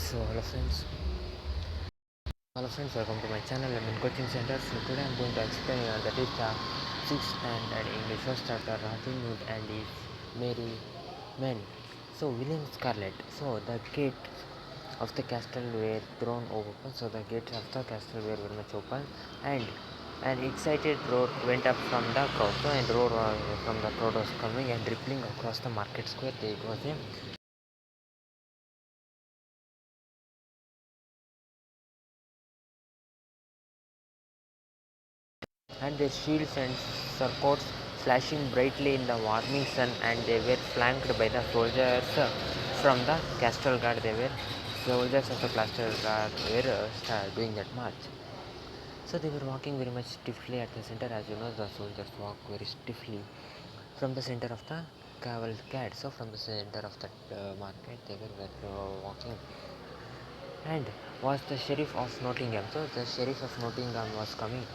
Hello friends, welcome to my channel. I'm in coaching center. So today I'm going to explain that is the 6th standard English first chapter Robin Hood and his merry men. So William Scarlet. So the gates of the castle were thrown open. So the gates of the castle were very much open, and an excited roar went up from the crowd. So a roar from the crowd was coming and rippling across the market square. It was a and their shields and surcoats flashing brightly in the warming sun, and they were flanked by the soldiers from the castle guard. They were soldiers of the castle guard were doing that march. So they were walking very much stiffly at the center. As you know, the soldiers walk very stiffly from the center of the cavalcade. So from the center of that market, they were walking, and was the sheriff of Nottingham. So the sheriff of Nottingham was coming,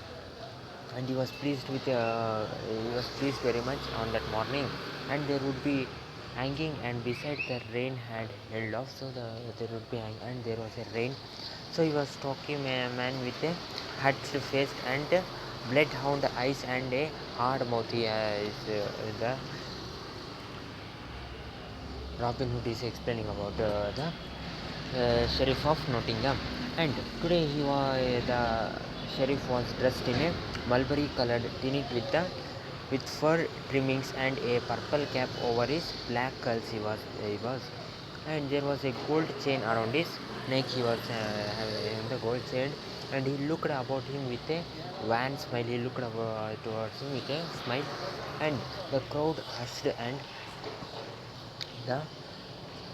and he was pleased very much on that morning, and there would be hanging, and beside the rain had held off. So there would be and there was a rain. So he was talking a man with a hatched face and bloodhound eyes and a hard mouth. He is the Robin Hood is explaining about the sheriff of Nottingham. And today the sheriff was dressed in a mulberry colored tunic with fur trimmings and a purple cap over his black curls. He was, and there was a gold chain around his neck. He was having the gold chain, and he looked about him with a wan smile. He looked towards him with a smile, and the crowd hushed, and the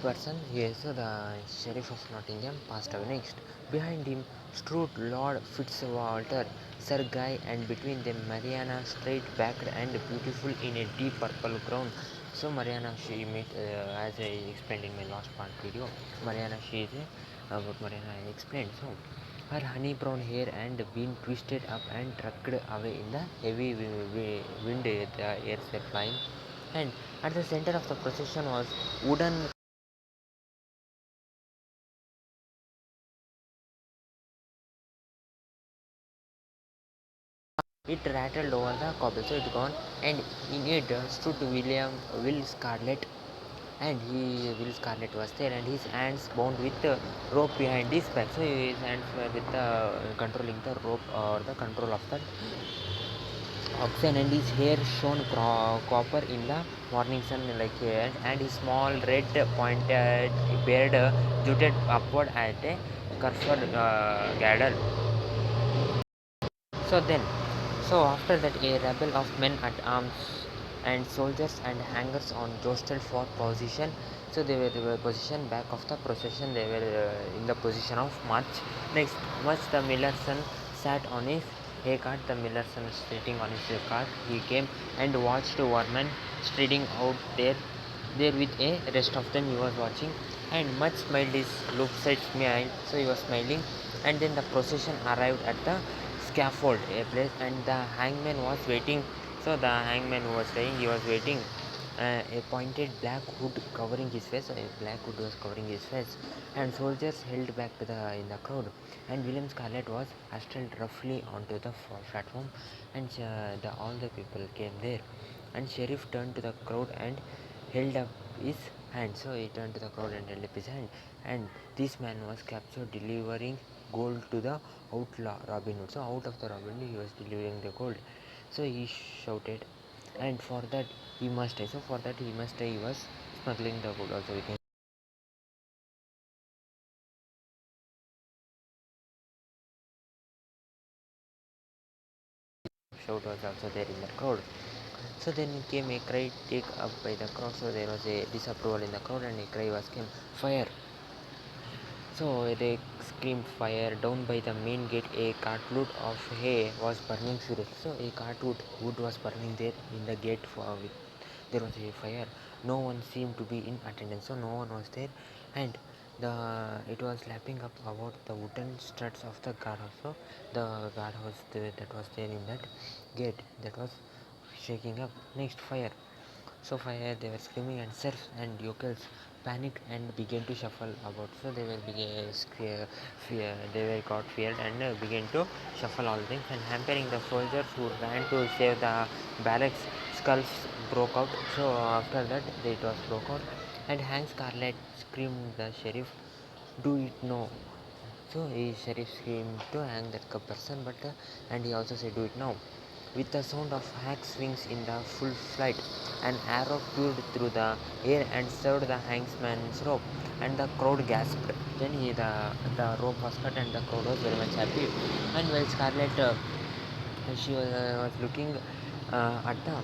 person here. So the sheriff of Nottingham passed away. Next, behind him stood Lord Fitzwalter, Sir Guy, and between them Mariana, straight backed and beautiful in a deep purple gown. So Mariana, she met, as I explained in my last part video, Mariana, she is about Mariana I explained. So her honey brown hair and been twisted up and trucked away in the heavy wind. The airs were flying, and at the center of the procession was wooden. It rattled over the cobble, so it gone, and in it stood Will Scarlet, and Will Scarlet was there, and his hands bound with rope behind his back. So his hands were with controlling the rope or the control of the oxen, and his hair shone copper in the morning sun like and his small red pointed beard jutted upward at a curved girdle. So then, so after that, a rabble of men at arms and soldiers and hangers on jostled for position. So they were positioned back of the procession. They were in the position of march. Next, much the miller's son sat on his hay cart. The miller's son was sitting on his cart. He came and watched Warman striding out there with a rest of them. He was watching, and much smiled his looks at smile. So he was smiling, and then the procession arrived at the scaffold, a place, and the hangman was waiting. So the hangman was saying he was waiting. A pointed black hood covering his face. So a black hood was covering his face, and soldiers held back to the in the crowd. And William Scarlet was hustled roughly onto the platform, and all the people came there. And sheriff turned to the crowd and held up his hand. So he turned to the crowd and held up his hand. And this man was captured delivering gold to the outlaw Robin Hood. So out of the Robin Hood, he was delivering the gold. So he shouted, and for that he must die. So for that he must die. He was smuggling the gold. Also we can shout was also there in the crowd. So then came a cry take up by the crowd. So there was a disapproval in the crowd, and a cry was came, fire. So they screamed fire. Down by the main gate, a cartload of hay was burning furiously. So a cartload wood was burning there in the gate. There was a fire. No one seemed to be in attendance, so no one was there, and it was lapping up about the wooden struts of the guardhouse. So the guardhouse that was there in that gate, that was shaking up. Next, fire. So fire, they were screaming, and serfs and yokels panicked and began to shuffle about. So they were they were got feared and began to shuffle all things, and hampering the soldiers who ran to save the barracks. Skulls broke out. So after that, it was broke out, and Hank Scarlet screamed the sheriff, "Do it now!" So he sheriff screamed to hang that person, but and he also said, "Do it now." With the sound of Hank's wings in the full flight, an arrow flew through the air and severed the hangsman's rope, and the crowd gasped. Then the rope was cut, and the crowd was very much happy. And while Scarlet was looking at the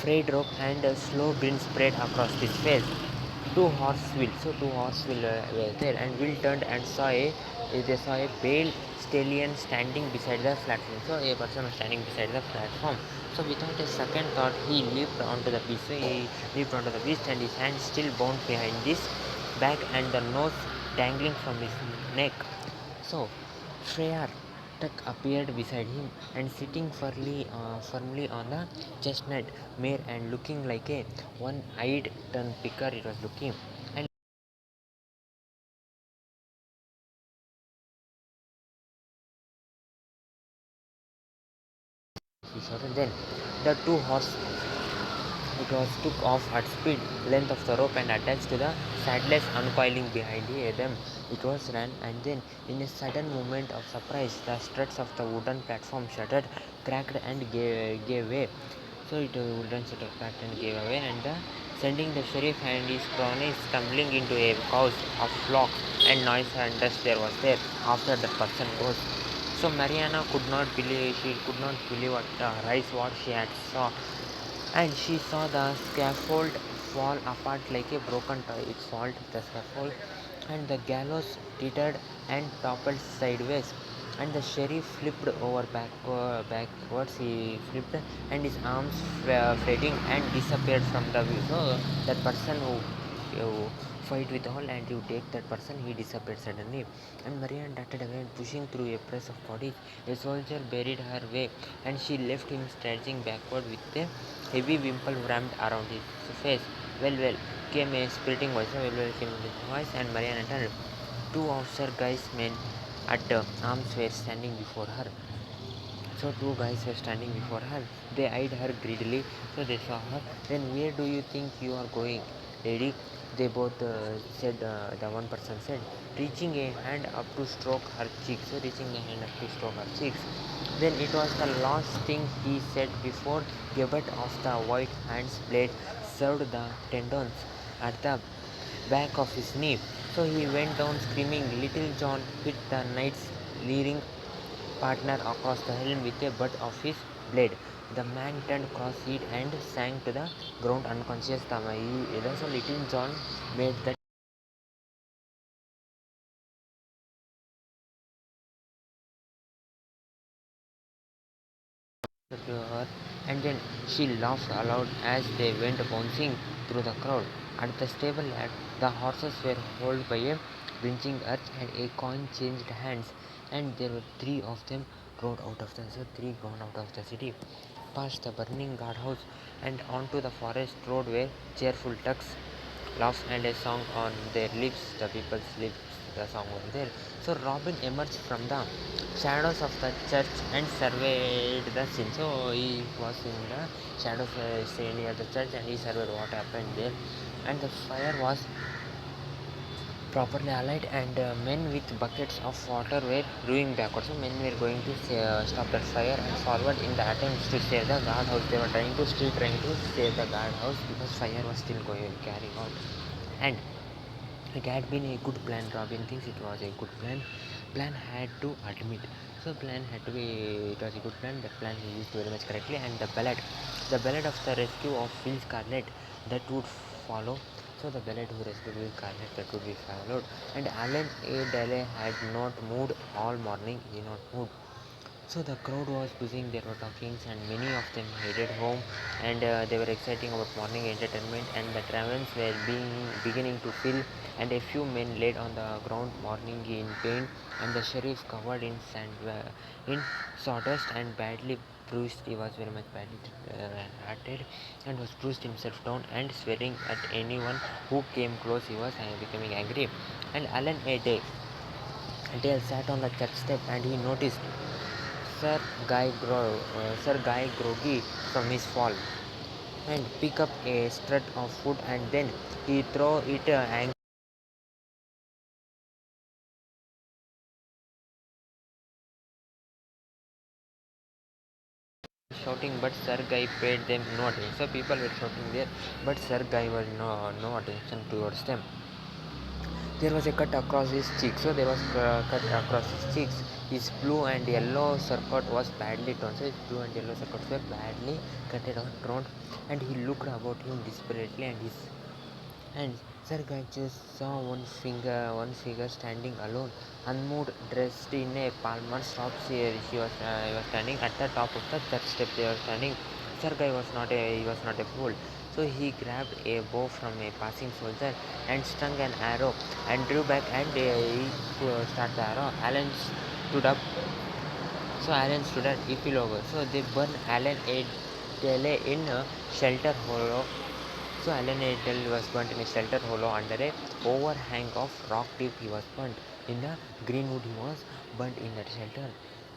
frayed rope, and a slow grin spread across his face. Two horse wheel were there, and Will turned and they saw a pale stallion standing beside the platform. So a person was standing beside the platform. So without a second thought, he leaped onto the beast. So he leaped onto the beast, and his hands still bound behind his back, and the nose dangling from his neck. So Freyr Tuck appeared beside him, and sitting firmly on the chestnut mare, and looking like a one-eyed turned picker it was looking. And he shouted, then the two horse it was took off at speed, length of the rope and attached to the saddles uncoiling behind them. It was ran, and then in a sudden movement of surprise, the struts of the wooden platform shuddered, cracked and gave way. So it wooden shutter cracked and gave away, and sending the sheriff and his cronies tumbling into a chaos of flock and noise and dust there was there after the person goes. So Mariana could not believe what her eyes what she had saw, and she saw the scaffold fall apart like a broken toy. It fell, the scaffold, and the gallows tittered and toppled sideways. And the sheriff flipped over backwards. He flipped, and his arms were fading and disappeared from the view. So that person who fight with all, and you take that person, he disappeared suddenly. And Marianne darted away, pushing through a press of bodies. A soldier buried her way, and she left him stretching backward with a heavy wimple wrapped around his face. Well, well, came a spiriting voice. Well, well, came a voice, and Marianne turned. Two officer guys men at arms were standing before her. So two guys were standing before her. They eyed her greedily. So they saw her. Then where do you think you are going, lady? They both said. The one person said, reaching a hand up to stroke her cheeks. So reaching a hand up to stroke her cheeks. Then it was the last thing he said before Gebet of the white hand's blade served the tendons at the back of his knee. So he went down screaming. Little John hit the knight's leering partner across the helm with a butt of his blade. The man turned cross-eyed and sank to the ground unconscious. So Little John made that to her, and then she laughed aloud as they went bouncing through the crowd. At the stable yard, the horses were hauled by a bridging earth, and a coin changed hands, and there were three gone out of the city, past the burning guardhouse, and onto the forest road where cheerful ducks laugh and a song on their lips, the people's lips, the song was there. So Robin emerged from the shadows of the church and surveyed the scene. So he was in the shadows near the church, and he surveyed what happened there. And the fire was properly allied, and men with buckets of water were rowing backwards. So men were going to stop that fire and forward in the attempts to save the guardhouse. They were still trying to save the guardhouse because fire was still going carrying out. And it had been a good plan. Robin thinks it was a good plan. Plan had to admit. So plan had to be. It was a good plan. That plan he used very much correctly. And the ballad of the rescue of Will Scarlet, that would follow. So the ballad who rescued Will Scarlet, that would be followed. And Alan A. Daly had not moved all morning. He not moved. So the crowd was buzzing, there were talkings, and many of them headed home, and they were exciting about morning entertainment, and the taverns were beginning to fill, and a few men laid on the ground mourning in pain, and the sheriff covered in sand, in sawdust and badly bruised. He was very much badly hearted and was bruised himself down and swearing at anyone who came close. He was becoming angry. And Alan a day Dale sat on the church step and he noticed Sir Guy groggy from his fall and pick up a strut of food and then he throw it shouting, but Sir Guy paid them no attention. So people were shouting there, but Sir Guy was no attention towards them. There was a cut across his cheek, so there was a cut across his cheeks. His blue and yellow surcoat was badly torn, so his blue and yellow surcoats were badly cutted or torn, and he looked about him desperately, and Sir Gaiju saw one figure standing alone, unmoved, dressed in a palmer's top. He was standing at the top of the church step. They were standing. Sir Guy he was not a fool. So he grabbed a bow from a passing soldier and strung an arrow and drew back and he started the arrow. Alan stood at he fell over. So they burned Alan a Dele in a shelter hollow. So Alan Adel was burnt in a shelter hollow under a overhang of rock deep. He was burnt in the greenwood. He was burnt in that shelter,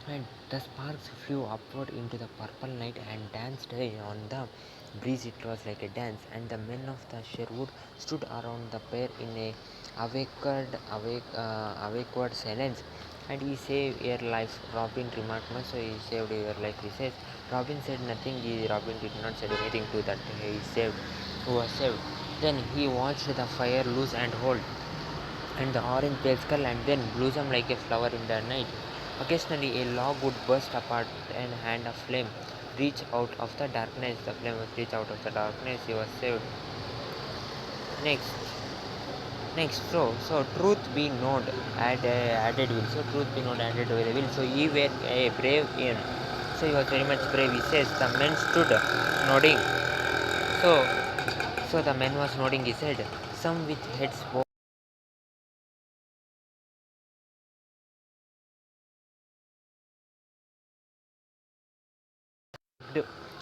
and the sparks flew upward into the purple night and danced on the breeze. It was like a dance, and the men of the Sherwood stood around the pair in a awkward silence. And he saved your life, Robin remarked. So he saved your life, he says. Robin said nothing. Robin did not say anything to that he saved, who was saved. Then he watched the fire loose and hold, and the orange pale skull, and then blossom like a flower in the night. Occasionally, a log would burst apart and hand of flame reach out of the darkness. The flame would reach out of the darkness. He was saved. Next, so truth be known, added will. So truth be known, added will. So he were a brave in. So he was very much brave. He says the men stood nodding. So the man was nodding. He said, some with heads bowed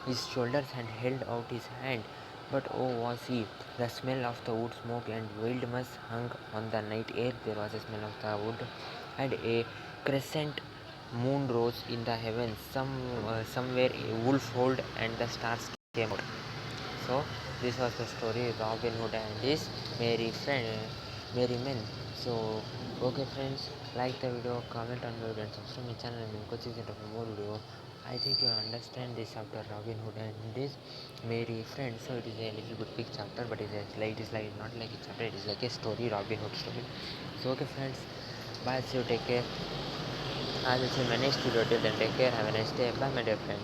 his shoulders and held out his hand. But oh, was he! The smell of the wood smoke and wild musk hung on the night air. There was a smell of the wood, and a crescent moon rose in the heavens. Somewhere a wolf howled, and the stars came out. So this was the story Robin Hood and his merry men. So okay friends, like the video, comment on the video and subscribe my channel and coach is for more video. I think you understand this chapter Robin Hood and his merry friends. So it is a little bit big chapter, but it is like not like a chapter, it is like a story, Robin Hood story. So okay friends, bye, see you, take care. I will see you in my next video. Till then, take care, have a nice day, bye my dear friends.